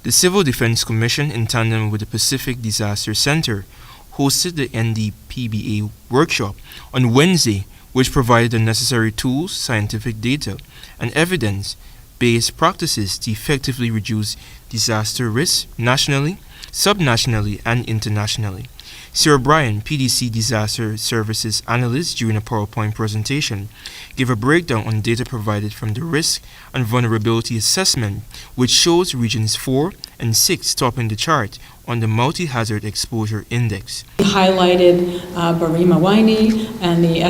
The Civil Defense Commission, in tandem with the Pacific Disaster Center, hosted the NDPBA workshop on Wednesday, which provided the necessary tools, scientific data, and evidence-based practices to effectively reduce disaster risk nationally, subnationally, and internationally. Sarah Bryan, PDC Disaster Services Analyst, during a PowerPoint presentation, gave a breakdown on data provided from the Risk and Vulnerability Assessment, which shows regions 4 and 6 topping the chart on the Multi-Hazard Exposure Index. We highlighted Berbice Corentyne and the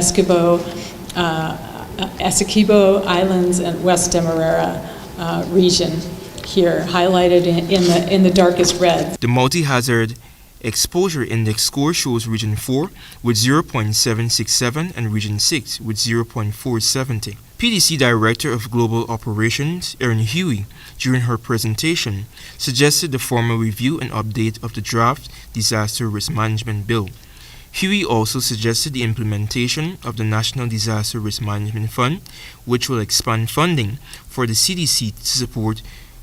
Essequibo Islands and West Demerara region here, highlighted in the darkest red. The Multi-Hazard Exposure Index score shows Region 4 with 0.767 and Region 6 with 0.470. PDC Director of Global Operations, Erin Huey, during her presentation, suggested the formal review and update of the draft Disaster Risk Management Bill. Huey also suggested the implementation of the National Disaster Risk Management Fund, which will expand funding for the CDC to support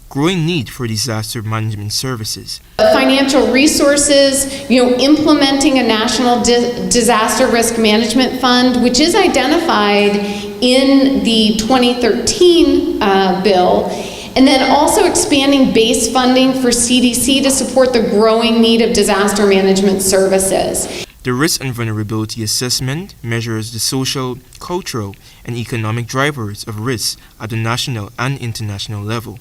growing need for disaster management services. Financial resources, implementing a national disaster risk management fund, which is identified in the 2013 bill, and then also expanding base funding for CDC to support the growing need of disaster management services. The Risk and Vulnerability Assessment measures the social, cultural, and economic drivers of risk at the national and international level.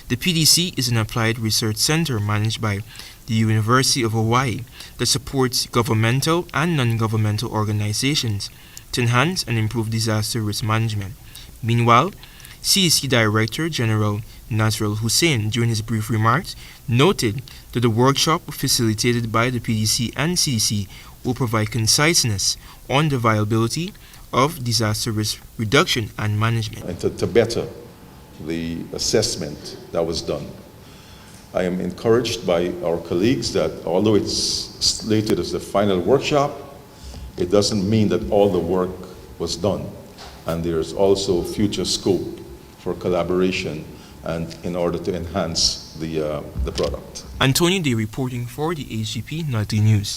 The PDC is an applied research center managed by the University of Hawaii that supports governmental and non-governmental organizations to enhance and improve disaster risk management. Meanwhile, CDC Director General Nazrul Hussain, during his brief remarks, noted that the workshop facilitated by the PDC and CDC will provide conciseness on the viability of disaster risk reduction and management. And to better the assessment that was done. I am encouraged by our colleagues that although it's slated as the final workshop, it doesn't mean that all the work was done. And there's also future scope for collaboration and in order to enhance the product. Antonio Day reporting for the HGP Nightly News.